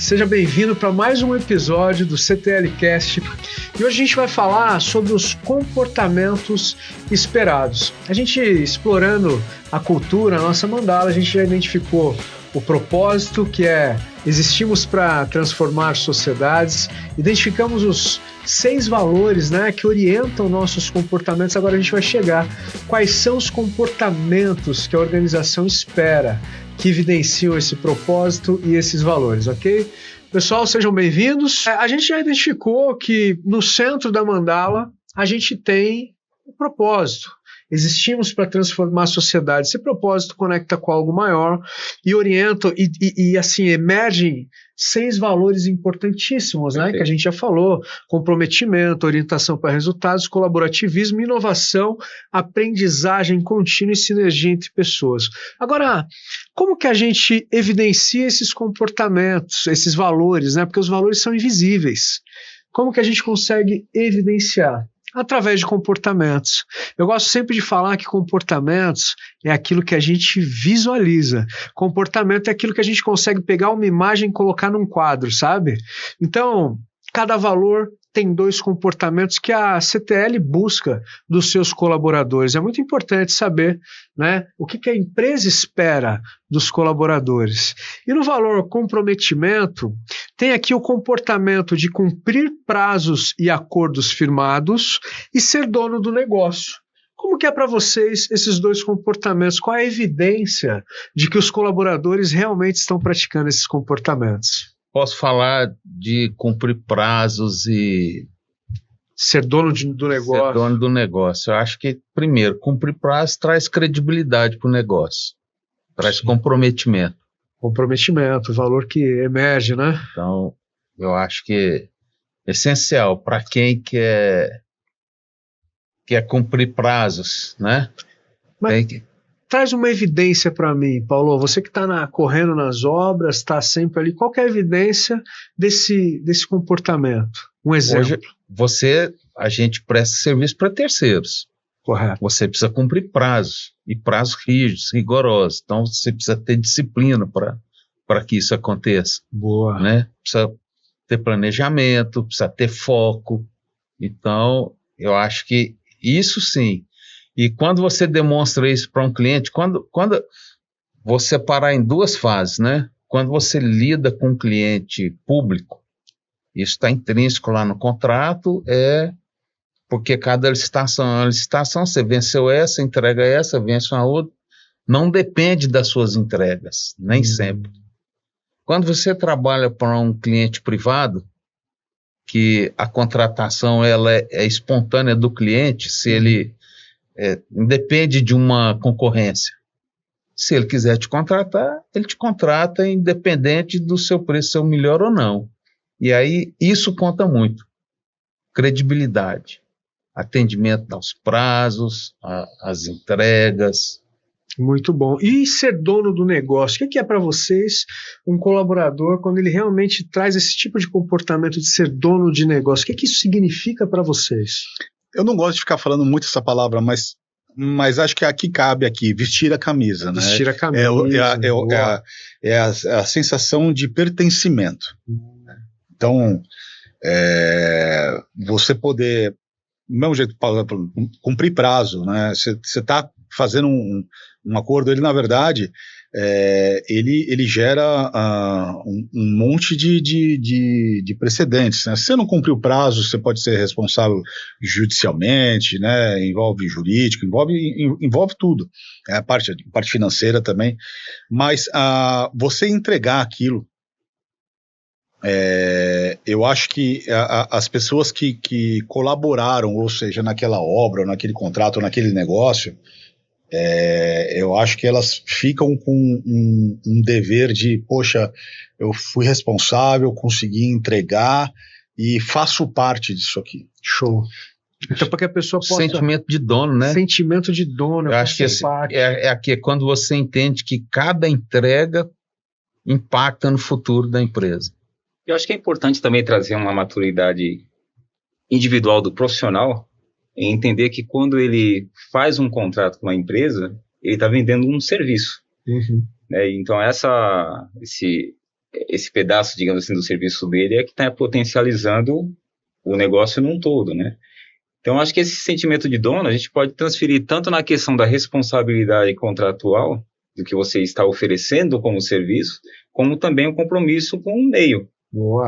seja bem-vindo para mais um episódio do CTLcast. E hoje a gente vai falar sobre os comportamentos esperados. A gente, explorando a cultura, a nossa mandala, a gente já identificou o propósito, que é existimos para transformar sociedades, identificamos os 6 valores, que orientam nossos comportamentos. Agora a gente vai chegar quais são os comportamentos que a organização espera que evidenciam esse propósito e esses valores, ok? Pessoal, sejam bem-vindos. A gente já identificou que no centro da mandala a gente tem o propósito. Existimos para transformar a sociedade. Esse propósito conecta com algo maior e orienta e assim, emergem 6 valores importantíssimos, que a gente já falou: comprometimento, orientação para resultados, colaborativismo, inovação, aprendizagem contínua e sinergia entre pessoas. Agora, como que a gente evidencia esses comportamentos, esses valores, Porque os valores são invisíveis. Como que a gente consegue evidenciar? Através de comportamentos. Eu gosto sempre de falar que comportamentos é aquilo que a gente visualiza. Comportamento é aquilo que a gente consegue pegar uma imagem e colocar num quadro, sabe? Então, cada valor tem 2 comportamentos que a CTL busca dos seus colaboradores. É muito importante saber, o que a empresa espera dos colaboradores. E no valor comprometimento, tem aqui o comportamento de cumprir prazos e acordos firmados e ser dono do negócio. Como que é para vocês esses 2 comportamentos? Qual é a evidência de que os colaboradores realmente estão praticando esses comportamentos? Posso falar de cumprir prazos e ser dono do negócio. Ser dono do negócio. Eu acho que, primeiro, cumprir prazos traz credibilidade para o negócio, traz comprometimento. Comprometimento, valor que emerge, Então, eu acho que é essencial para quem quer cumprir prazos, Mas traz uma evidência para mim, Paulo. Você que está correndo nas obras, está sempre ali. Qual que é a evidência desse comportamento? Um exemplo. Hoje, a gente presta serviço para terceiros. Correto. Você precisa cumprir prazos, e prazos rígidos, rigorosos. Então, você precisa ter disciplina para que isso aconteça. Boa. Precisa ter planejamento, precisa ter foco. Então, eu acho que isso sim. E quando você demonstra isso para um cliente, quando você parar em 2 fases, Quando você lida com um cliente público, isso está intrínseco lá no contrato, porque cada licitação é uma licitação, você venceu essa, entrega essa, vence uma outra, não depende das suas entregas, nem sempre. Quando você trabalha para um cliente privado, que a contratação ela é espontânea do cliente, se ele independe de uma concorrência. Se ele quiser te contratar, ele te contrata independente do seu preço ser o melhor ou não. E aí isso conta muito. Credibilidade, atendimento aos prazos, às entregas. Muito bom. E ser dono do negócio? O que é para vocês um colaborador quando ele realmente traz esse tipo de comportamento de ser dono de negócio? O que isso significa para vocês? Eu não gosto de ficar falando muito essa palavra, mas acho que aqui cabe vestir a camisa. Vestir a camisa. É a sensação de pertencimento. Então, você poder, do mesmo jeito, cumprir prazo, Você está fazendo um acordo, ele na verdade, ele gera um monte de precedentes. Se você não cumprir o prazo, você pode ser responsável judicialmente, envolve jurídico, envolve tudo, a parte financeira também, mas você entregar aquilo, eu acho que as pessoas que colaboraram, ou seja, naquela obra, ou naquele contrato, ou naquele negócio, eu acho que elas ficam com um dever de, poxa, eu fui responsável, consegui entregar e faço parte disso aqui. Show. Então, para que a pessoa possa... Sentimento de dono, Sentimento de dono. Eu acho que aqui é quando você entende que cada entrega impacta no futuro da empresa. Eu acho que é importante também trazer uma maturidade individual do profissional, e entender que quando ele faz um contrato com uma empresa, ele está vendendo um serviço. Uhum. Então, esse pedaço, digamos assim, do serviço dele é que está potencializando o negócio num todo, né? Então, acho que esse sentimento de dono a gente pode transferir tanto na questão da responsabilidade contratual do que você está oferecendo como serviço, como também o compromisso com o meio,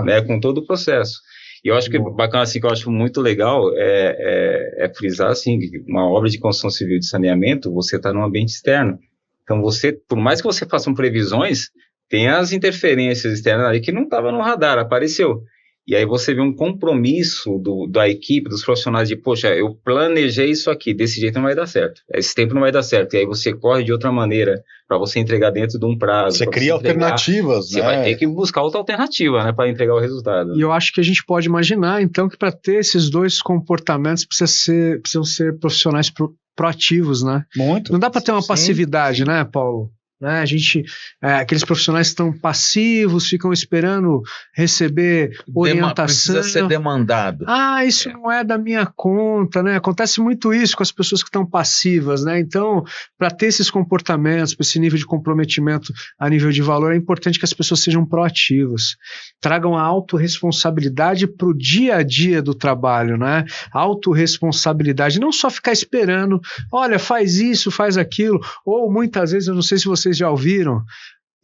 né, com todo o processo. E eu acho que bacana, assim, que eu acho muito legal é frisar, assim, que uma obra de construção civil de saneamento, você está num ambiente externo. Então, por mais que você faça previsões, tem as interferências externas ali que não estavam no radar, apareceu. E aí você vê um compromisso da equipe, dos profissionais de, poxa, eu planejei isso aqui, desse jeito não vai dar certo. Esse tempo não vai dar certo. E aí você corre de outra maneira para você entregar dentro de um prazo. Você cria alternativas, né? Você vai ter que buscar outra alternativa, né, para entregar o resultado. E eu acho que a gente pode imaginar, então, que para ter esses dois comportamentos precisam ser profissionais proativos, né? Muito. Não dá para ter uma passividade, né, Paulo? Né? A gente, aqueles profissionais que estão passivos, ficam esperando receber orientação. Precisa ser demandado. Isso não é da minha conta, né? Acontece muito isso com as pessoas que estão passivas, né? Então, para ter esses comportamentos, para esse nível de comprometimento a nível de valor, é importante que as pessoas sejam proativas, tragam a autorresponsabilidade para o dia a dia do trabalho, né? Autorresponsabilidade, não só ficar esperando, olha, faz isso, faz aquilo, ou muitas vezes, eu não sei se vocês já ouviram,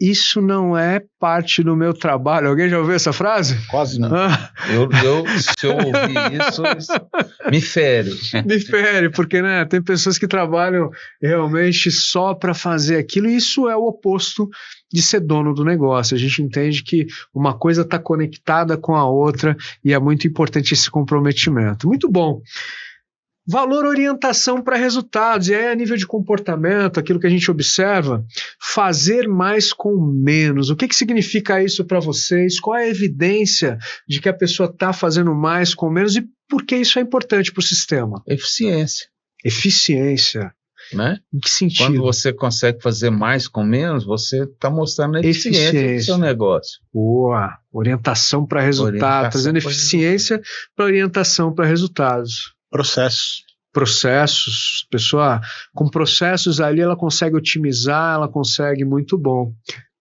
isso não é parte do meu trabalho. Alguém já ouviu essa frase? Quase não. Se eu ouvir isso me fere. Me fere, porque né, tem pessoas que trabalham realmente só para fazer aquilo, e isso é o oposto de ser dono do negócio. A gente entende que uma coisa está conectada com a outra e é muito importante esse comprometimento. Muito bom. Valor, orientação para resultados, e aí a nível de comportamento, aquilo que a gente observa, fazer mais com menos. O que significa isso para vocês? Qual é a evidência de que a pessoa está fazendo mais com menos e por que isso é importante para o sistema? Eficiência. Eficiência. Né? Em que sentido? Quando você consegue fazer mais com menos, você está mostrando a eficiência do seu negócio. Boa. Orientação para resultados, trazendo eficiência para orientação para resultados. Processos, pessoa com processos ali ela consegue otimizar, ela consegue muito bom.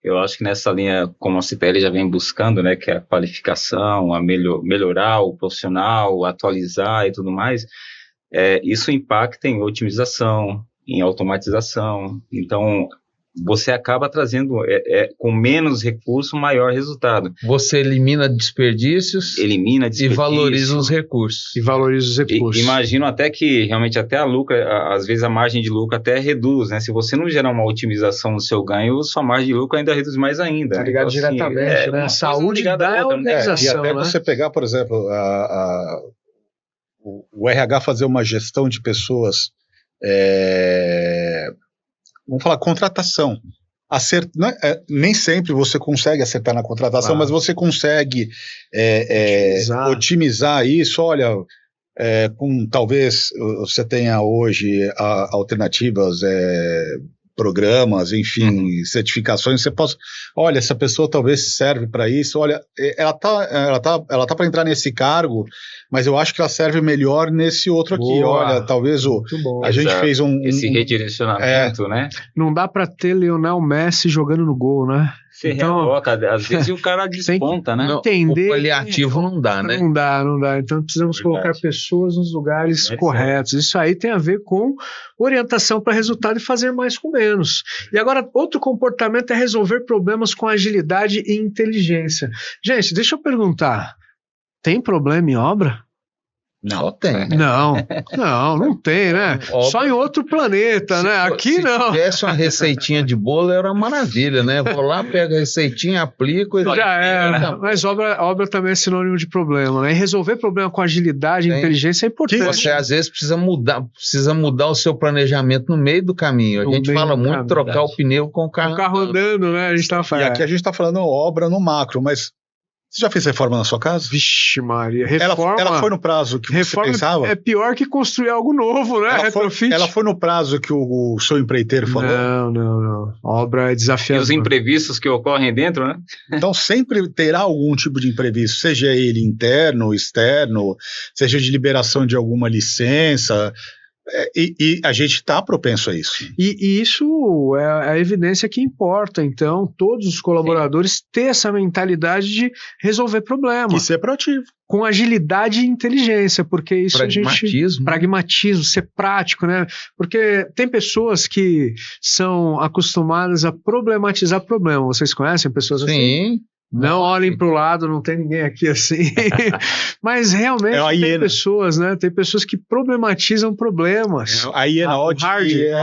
Eu acho que nessa linha, como a CPL já vem buscando, né, que é a qualificação, a melhorar o profissional, atualizar e tudo mais, isso impacta em otimização, em automatização. Então, você acaba trazendo, com menos recurso, maior resultado. Você elimina desperdícios e valoriza os recursos. Imagino até que, realmente, até a lucro, às vezes a margem de lucro até reduz, né? Se você não gerar uma otimização no seu ganho, sua margem de lucro ainda reduz mais ainda. Tá ligado então, diretamente, assim, né? A saúde da organização, e até você pegar, por exemplo, o RH fazer uma gestão de pessoas... vamos falar contratação. Nem sempre você consegue acertar na contratação, mas você consegue otimizar isso. Olha, talvez você tenha hoje alternativas, programas, enfim, certificações. Você possa, olha, essa pessoa talvez serve para isso. Olha, ela tá para entrar nesse cargo, mas eu acho que ela serve melhor nesse outro aqui. Boa. Olha, talvez a gente fez esse redirecionamento, né? Não dá para ter Lionel Messi jogando no gol, né? Você realoca, às vezes o cara desponta, né? Entender, o paliativo não dá, né? Não dá. Então precisamos colocar pessoas nos lugares corretos. Isso aí tem a ver com orientação para resultado e fazer mais com menos. E agora, outro comportamento é resolver problemas com agilidade e inteligência. Gente, deixa eu perguntar. Tem problema em obra? Não tem. Não tem, né? Óbvio. Só em outro planeta, né? Aqui não. Se tivesse uma receitinha de bolo, era uma maravilha, né? Vou lá, pego a receitinha, aplico... Já era. Mas obra também é sinônimo de problema, né? E resolver problema com agilidade e inteligência é importante. Você, às vezes, precisa mudar o seu planejamento no meio do caminho. A gente fala muito trocar o pneu com o carro. O carro andando, né? A gente tá falando. E aqui a gente está falando obra no macro, mas... Você já fez reforma na sua casa? Vixe Maria, reforma... Ela foi no prazo que você pensava? É pior que construir algo novo, né? Ela foi no prazo que o seu empreiteiro falou? Não. A obra é desafiadora. E os imprevistos que ocorrem dentro, né? Então sempre terá algum tipo de imprevisto, seja ele interno, externo, seja de liberação de alguma licença... E a gente está propenso a isso. E isso é a evidência que importa, então, todos os colaboradores ter essa mentalidade de resolver problema. E ser proativo. Com agilidade e inteligência, porque isso pragmatismo, ser prático, né? Porque tem pessoas que são acostumadas a problematizar problema. Vocês conhecem pessoas assim? Sim. Não olhem para o lado, não tem ninguém aqui assim. Mas realmente tem pessoas, né? Tem pessoas que problematizam problemas. A hiena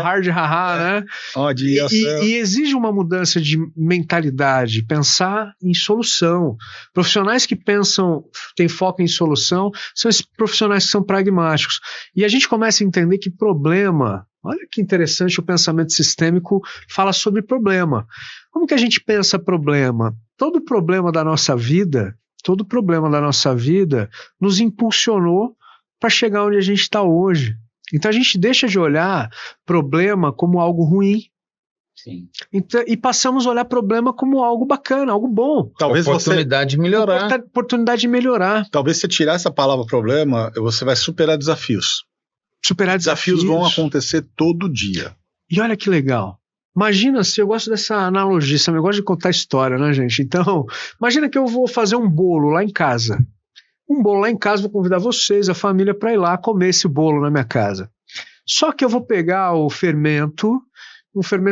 hard haha, né? E exige uma mudança de mentalidade, pensar em solução. Profissionais que têm foco em solução, são esses profissionais que são pragmáticos. E a gente começa a entender que problema, olha que interessante, o pensamento sistêmico fala sobre problema. Como que a gente pensa problema? Todo problema da nossa vida nos impulsionou para chegar onde a gente está hoje. Então a gente deixa de olhar problema como algo ruim. Sim. Então, e passamos a olhar problema como algo bacana, algo bom. Talvez oportunidade de melhorar. Oportunidade de melhorar. Talvez você tirar essa palavra problema, você vai superar desafios. Desafios vão acontecer todo dia. E olha que legal. Imagina se eu gosto dessa analogia, eu gosto de contar história, né, gente? Então, imagina que eu vou fazer um bolo lá em casa. Vou convidar vocês, a família, para ir lá comer esse bolo na minha casa. Só que eu vou pegar o fermento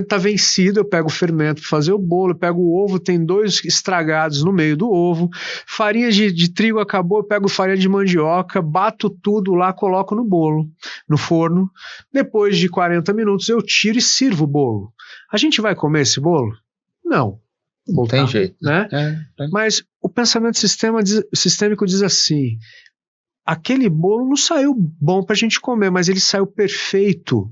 está vencido, eu pego o fermento para fazer o bolo, eu pego o ovo, tem 2 estragados no meio do ovo, farinha de trigo acabou, eu pego farinha de mandioca, bato tudo lá, coloco no bolo, no forno. Depois de 40 minutos eu tiro e sirvo o bolo. A gente vai comer esse bolo? Não. Não tem jeito. Né? Mas o pensamento sistêmico diz assim, aquele bolo não saiu bom para a gente comer, mas ele saiu perfeito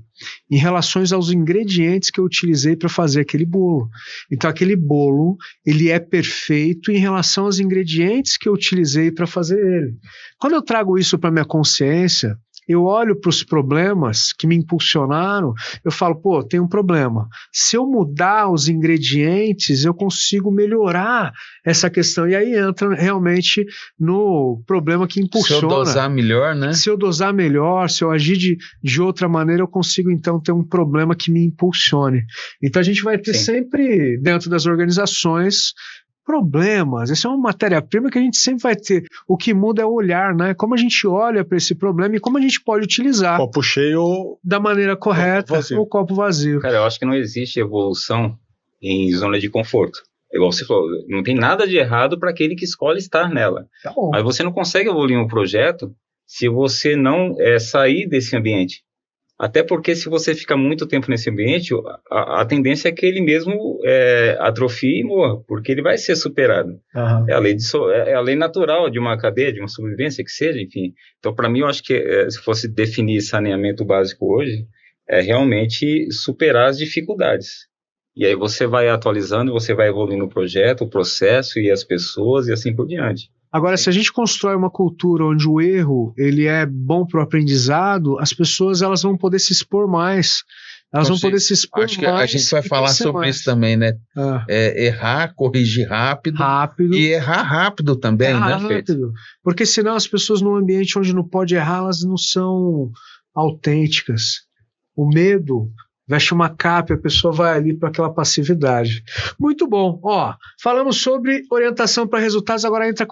em relação aos ingredientes que eu utilizei para fazer aquele bolo. Então aquele bolo, ele é perfeito em relação aos ingredientes que eu utilizei para fazer ele. Quando eu trago isso para minha consciência, eu olho para os problemas que me impulsionaram, eu falo, tem um problema. Se eu mudar os ingredientes, eu consigo melhorar essa questão. E aí entra realmente no problema que impulsiona. Se eu dosar melhor, né? Se eu dosar melhor, se eu agir de outra maneira, eu consigo então ter um problema que me impulsione. Então a gente vai ter sempre, dentro das organizações, problemas. Essa é uma matéria-prima que a gente sempre vai ter. O que muda é o olhar, né? Como a gente olha para esse problema e como a gente pode utilizar. Copo cheio da maneira correta ou copo vazio. Cara, eu acho que não existe evolução em zona de conforto. Igual você falou, não tem nada de errado para aquele que escolhe estar nela. Tá bom. Mas você não consegue evoluir um projeto se você não sair desse ambiente. Até porque se você fica muito tempo nesse ambiente, a tendência é que ele mesmo atrofie e morra, porque ele vai ser superado. Uhum. É a lei natural de uma cadeia, de uma sobrevivência que seja, enfim. Então, para mim, eu acho que se fosse definir saneamento básico hoje, é realmente superar as dificuldades. E aí você vai atualizando, você vai evoluindo o projeto, o processo e as pessoas e assim por diante. Agora, se a gente constrói uma cultura onde o erro ele é bom para o aprendizado, as pessoas elas vão poder se expor mais. Elas vão poder se expor mais. Acho que a gente vai falar sobre isso também, né? Errar, corrigir rápido. E errar rápido também, né? Rápido. Porque senão as pessoas num ambiente onde não pode errar, elas não são autênticas. O medo veste uma capa e a pessoa vai ali para aquela passividade. Muito bom. Falamos sobre orientação para resultados, agora entra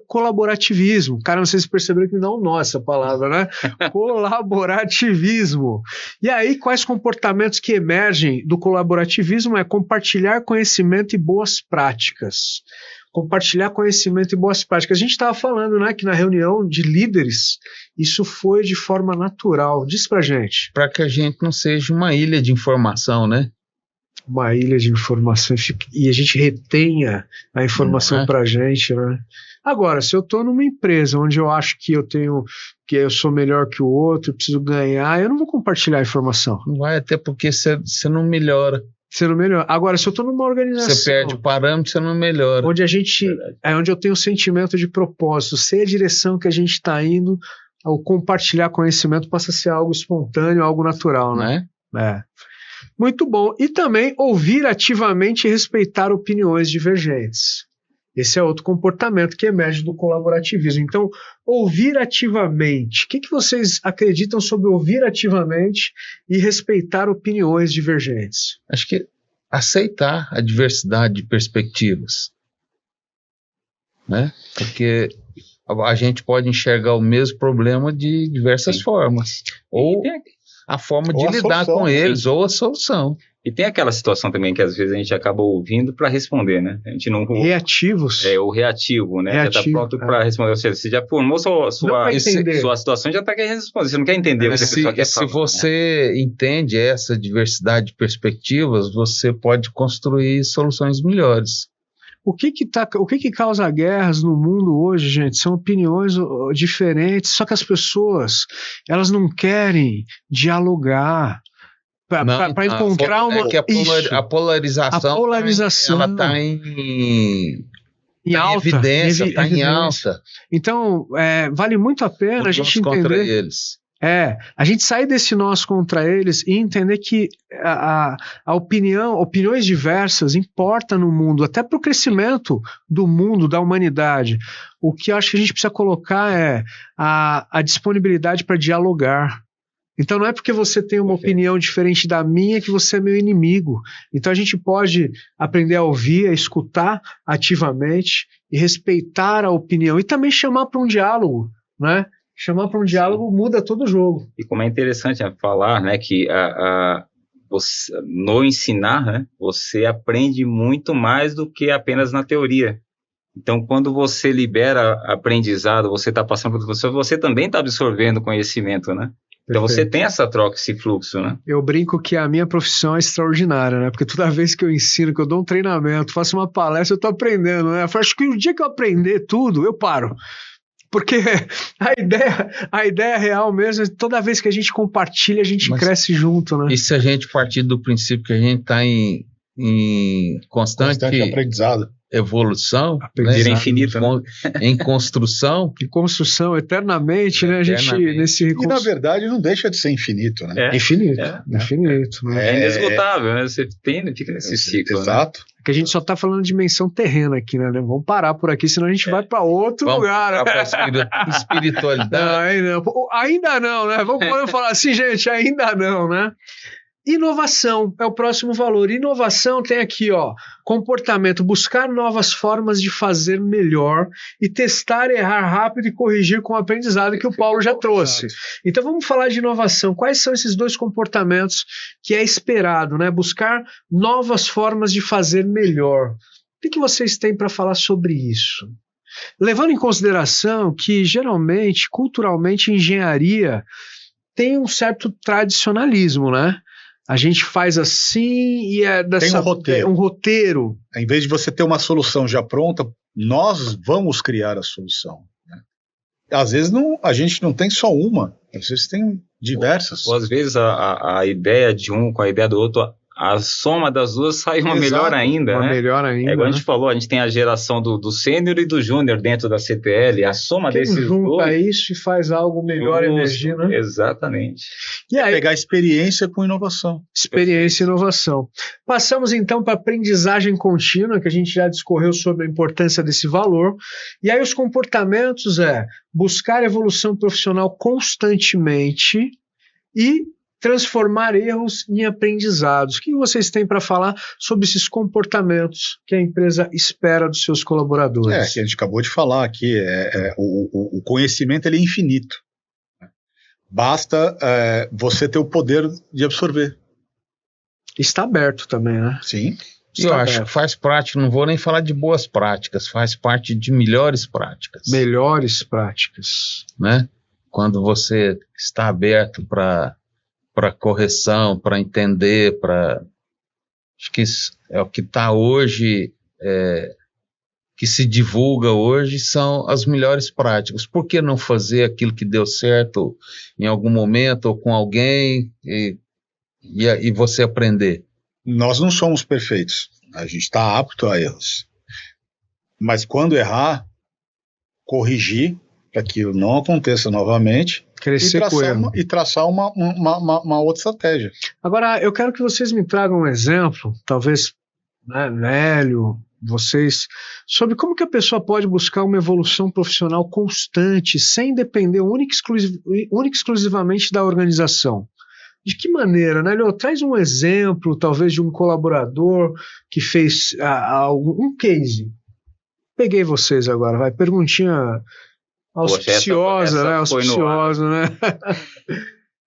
colaborativismo. Cara, não sei se perceberam que não nossa palavra, né? Colaborativismo. E aí, quais comportamentos que emergem do colaborativismo é compartilhar conhecimento e boas práticas. Compartilhar conhecimento e boas práticas. A gente estava falando, né, que na reunião de líderes, isso foi de forma natural. Diz pra gente. Para que a gente não seja uma ilha de informação, né? Uma ilha de informação e a gente retenha a informação pra gente, né? Agora, se eu estou numa empresa onde eu acho que eu sou melhor que o outro, preciso ganhar, eu não vou compartilhar a informação. Não vai, até porque você não melhora. Você não melhora. Agora, se eu estou numa organização... Você perde o parâmetro, você não melhora. Onde onde eu tenho um sentimento de propósito, sei a direção que a gente está indo, o compartilhar conhecimento passa a ser algo espontâneo, algo natural, né? Muito bom. E também ouvir ativamente e respeitar opiniões divergentes. Esse é outro comportamento que emerge do colaborativismo. Então, ouvir ativamente. O que vocês acreditam sobre ouvir ativamente e respeitar opiniões divergentes? Acho que aceitar a diversidade de perspectivas, né? Porque a gente pode enxergar o mesmo problema de diversas formas. Ou a forma de lidar com eles, ou a solução. E tem aquela situação também que às vezes a gente acaba ouvindo para responder, né? A gente não... Reativos. O reativo, né? Já está pronto para responder. Ou seja, você já formou sua situação, já está querendo responder. Você não quer entender o que a pessoa quer falar. Se você entende essa diversidade de perspectivas, você pode construir soluções melhores. O que causa guerras no mundo hoje, gente? São opiniões diferentes, só que as pessoas, elas não querem dialogar para encontrar uma... a polarização ela está em alta, evidência, está em alta. Então, vale muito a pena a gente entender... contra eles. A gente sair desse nós contra eles e entender que a opiniões diversas importa no mundo, até para o crescimento do mundo, da humanidade. O que eu acho que a gente precisa colocar é a disponibilidade para dialogar. Então não é porque você tem uma opinião diferente da minha que você é meu inimigo. Então a gente pode aprender a ouvir, a escutar ativamente e respeitar a opinião e também chamar para um diálogo, né? Chamar para um diálogo muda todo o jogo. E como é interessante falar, né, que você, no ensinar, né, você aprende muito mais do que apenas na teoria. Então, quando você libera aprendizado, você está passando por você também está absorvendo conhecimento, né? Então você tem essa troca, esse fluxo, né? Eu brinco que a minha profissão é extraordinária, né? Porque toda vez que eu ensino, que eu dou um treinamento, faço uma palestra, eu estou aprendendo, né? Eu acho que o dia que eu aprender tudo, eu paro. Porque a ideia real mesmo é que toda vez que a gente compartilha, a gente cresce junto, né? E se a gente partir do princípio que a gente está em constante aprendizado, evolução, né? Infinito, né? Em construção. Em construção, eternamente, né? A gente, e na verdade não deixa de ser infinito, né? Infinito, infinito. Né? É inesgotável, né? Você fica nesse ciclo. Exato. Né? Que a gente só está falando de dimensão terrena aqui, né? Vamos parar por aqui, senão a gente vai para outro lugar. Vamos para a espiritualidade. Ainda não, né? Vamos falar assim, gente, ainda não, né? Inovação é o próximo valor. Inovação tem aqui, comportamento, buscar novas formas de fazer melhor e testar, errar rápido e corrigir com o aprendizado que o Paulo já trouxe. Então vamos falar de inovação. Quais são esses dois comportamentos que é esperado, né? Buscar novas formas de fazer melhor. O que vocês têm para falar sobre isso? Levando em consideração que, geralmente, culturalmente, engenharia tem um certo tradicionalismo, né? A gente faz assim e tem um roteiro. Em vez de você ter uma solução já pronta, nós vamos criar a solução. Né? Às vezes a gente não tem só uma, às vezes tem diversas. Ou às vezes a ideia de um com a ideia do outro, a soma das duas sai uma melhor ainda, né? Melhor ainda. É igual a gente falou, a gente tem a geração do sênior e do júnior dentro da CTL, a soma desses dois. Junta isso e faz algo melhor, emergir, né? Exatamente. E aí, pegar experiência com inovação. Experiência e inovação. Passamos então para a aprendizagem contínua, que a gente já discorreu sobre a importância desse valor. E aí os comportamentos buscar evolução profissional constantemente e transformar erros em aprendizados. O que vocês têm para falar sobre esses comportamentos que a empresa espera dos seus colaboradores? Que a gente acabou de falar aqui, o conhecimento ele é infinito. Basta você ter o poder de absorver. Está aberto também, né? Sim. Eu acho que faz parte, não vou nem falar de boas práticas, faz parte de melhores práticas. Melhores práticas. Né? Quando você está aberto para correção, para entender, acho que isso é o que está hoje, que se divulga hoje, são as melhores práticas. Por que não fazer aquilo que deu certo em algum momento ou com alguém e você aprender? Nós não somos perfeitos, a gente está apto a erros. Mas quando errar, corrigir para que aquilo não aconteça novamente. Crescer e traçar uma outra estratégia. Agora, eu quero que vocês me tragam um exemplo, talvez velho, vocês sobre como que a pessoa pode buscar uma evolução profissional constante, sem depender única e exclusivamente da organização. De que maneira, né, Leo? Traz um exemplo, talvez, de um colaborador que fez um case. Peguei vocês agora, vai, perguntinha auspiciosa, né? Auspiciosa, né?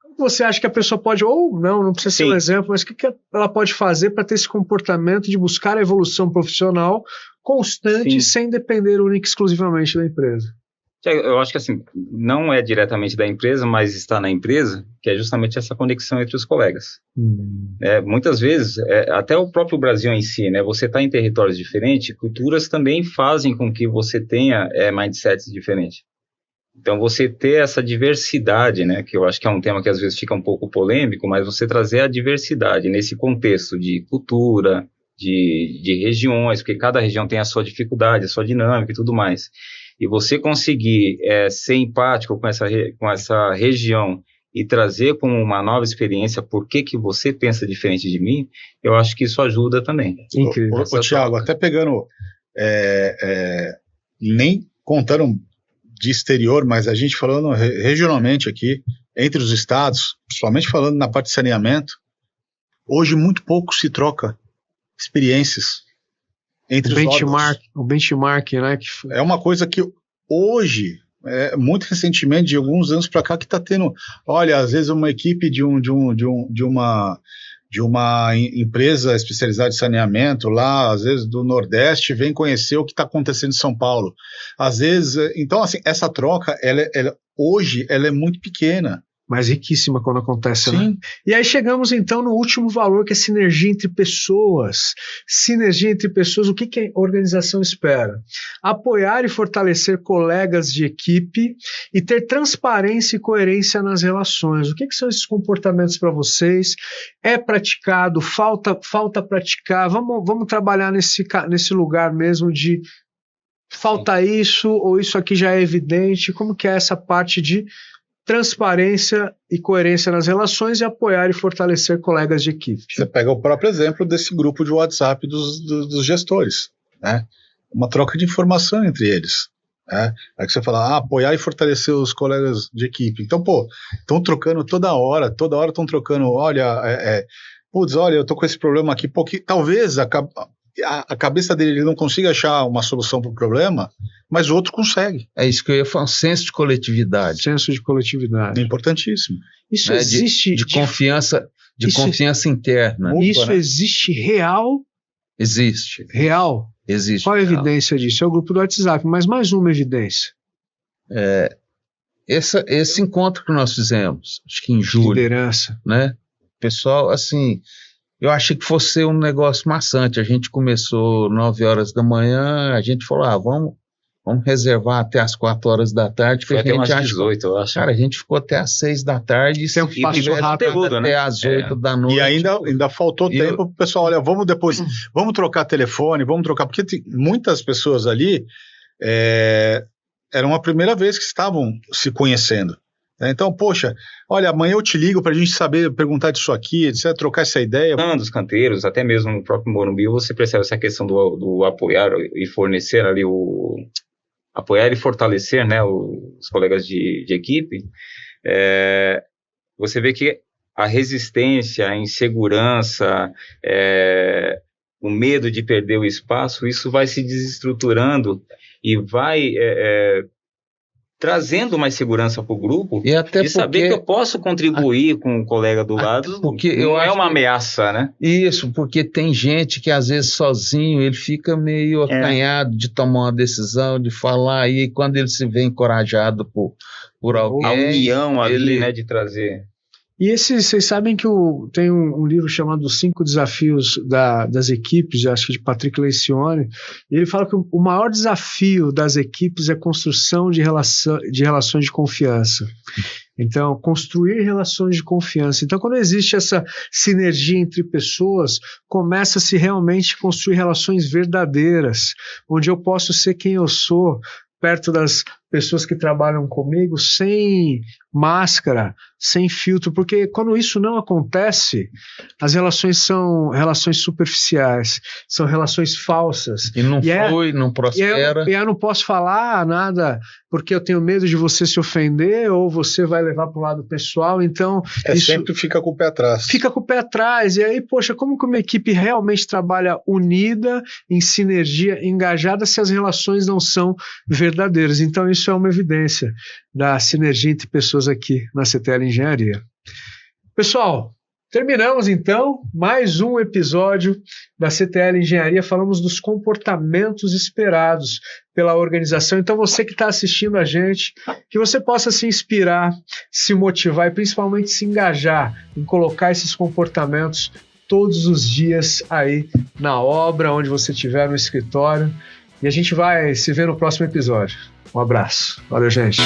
Como você acha que a pessoa pode, ou não precisa ser um exemplo, mas o que ela pode fazer para ter esse comportamento de buscar a evolução profissional constante, sem depender única e exclusivamente da empresa? Eu acho que assim, não é diretamente da empresa, mas está na empresa, que é justamente essa conexão entre os colegas. Muitas vezes, até o próprio Brasil em si, né, você está em territórios diferentes, culturas também fazem com que você tenha mindsets diferentes. Então, você ter essa diversidade, né, que eu acho que é um tema que às vezes fica um pouco polêmico, mas você trazer a diversidade nesse contexto de cultura, de regiões, porque cada região tem a sua dificuldade, a sua dinâmica e tudo mais. E você conseguir ser empático com essa região e trazer como uma nova experiência por que você pensa diferente de mim, eu acho que isso ajuda também. Incrível. Thiago, até pegando, nem contando de exterior, mas a gente falando regionalmente aqui, entre os estados, principalmente falando na parte de saneamento, hoje muito pouco se troca experiências entre os órgãos. O benchmark, né? É uma coisa que hoje, muito recentemente, de alguns anos para cá, que está tendo, olha, às vezes uma equipe de uma empresa especializada em saneamento lá, às vezes do Nordeste, vem conhecer o que está acontecendo em São Paulo. Às vezes, então assim, essa troca, hoje, ela é muito pequena. Mas riquíssima quando acontece, Sim. Né? E aí chegamos então no último valor, que é sinergia entre pessoas. Sinergia entre pessoas, o que a organização espera? Apoiar e fortalecer colegas de equipe e ter transparência e coerência nas relações. O que são esses comportamentos para vocês? É praticado? Falta praticar? Vamos trabalhar nesse lugar mesmo de falta isso, ou isso aqui já é evidente? Como que é essa parte de transparência e coerência nas relações e apoiar e fortalecer colegas de equipe? Você pega o próprio exemplo desse grupo de WhatsApp dos gestores, né? Uma troca de informação entre eles. Né? Aí que você fala, apoiar e fortalecer os colegas de equipe. Então, estão trocando toda hora estão trocando, olha, olha, eu tô com esse problema aqui, porque talvez a cabeça dele ele não consiga achar uma solução para o problema, mas o outro consegue. É isso que eu ia falar, um senso de coletividade. Senso de coletividade. É importantíssimo. Isso existe... De confiança interna. Isso existe real? Existe. Real? Existe. Qual a evidência disso? É o grupo do WhatsApp, mas mais uma evidência. Esse encontro que nós fizemos, acho que em julho. Liderança. Né? Pessoal, assim... Eu achei que fosse um negócio maçante. A gente começou 9 horas da manhã, a gente falou, vamos reservar até as 4 horas da tarde. Foi até umas 18, eu acho. Cara, a gente ficou até as 6 da tarde. Tempo passou rápido, até às 8 da noite. E ainda faltou tempo para o pessoal, olha, vamos trocar telefone, porque muitas pessoas ali eram a primeira vez que estavam se conhecendo. Então, poxa, olha, amanhã eu te ligo para a gente saber, perguntar disso aqui, etc., trocar essa ideia. Dos canteiros, até mesmo no próprio Morumbi, você percebe essa questão do apoiar e fornecer ali apoiar e fortalecer, né, os colegas de equipe. Você vê que a resistência, a insegurança, o medo de perder o espaço, isso vai se desestruturando e vai... trazendo mais segurança para o grupo e até de saber que eu posso contribuir com o colega do lado, porque não é uma ameaça, né? Isso, porque tem gente que às vezes sozinho ele fica meio acanhado de tomar uma decisão, de falar, e quando ele se vê encorajado por alguém... A união ali, né, de trazer... E vocês sabem que tem um livro chamado Os 5 Desafios das Equipes, acho que de Patrick Lencioni, e ele fala que o maior desafio das equipes é a construção de relações de confiança. Então, construir relações de confiança. Então, quando existe essa sinergia entre pessoas, começa-se realmente a construir relações verdadeiras, onde eu posso ser quem eu sou, perto das pessoas que trabalham comigo sem máscara, sem filtro, porque quando isso não acontece, as relações são relações superficiais, são relações falsas. E não flui, não prospera. E eu não posso falar nada porque eu tenho medo de você se ofender ou você vai levar para o lado pessoal, então... Isso sempre fica com o pé atrás. Fica com o pé atrás, e aí, poxa, como que uma equipe realmente trabalha unida, em sinergia, engajada, se as relações não são verdadeiras? Então isso é uma evidência da sinergia entre pessoas aqui na CTL Engenharia. Pessoal, terminamos então mais um episódio da CTL Engenharia. Falamos dos comportamentos esperados pela organização. Então você que está assistindo a gente, que você possa se inspirar, se motivar e principalmente se engajar em colocar esses comportamentos todos os dias aí na obra, onde você estiver no escritório. E a gente vai se ver no próximo episódio. Um abraço. Valeu, gente.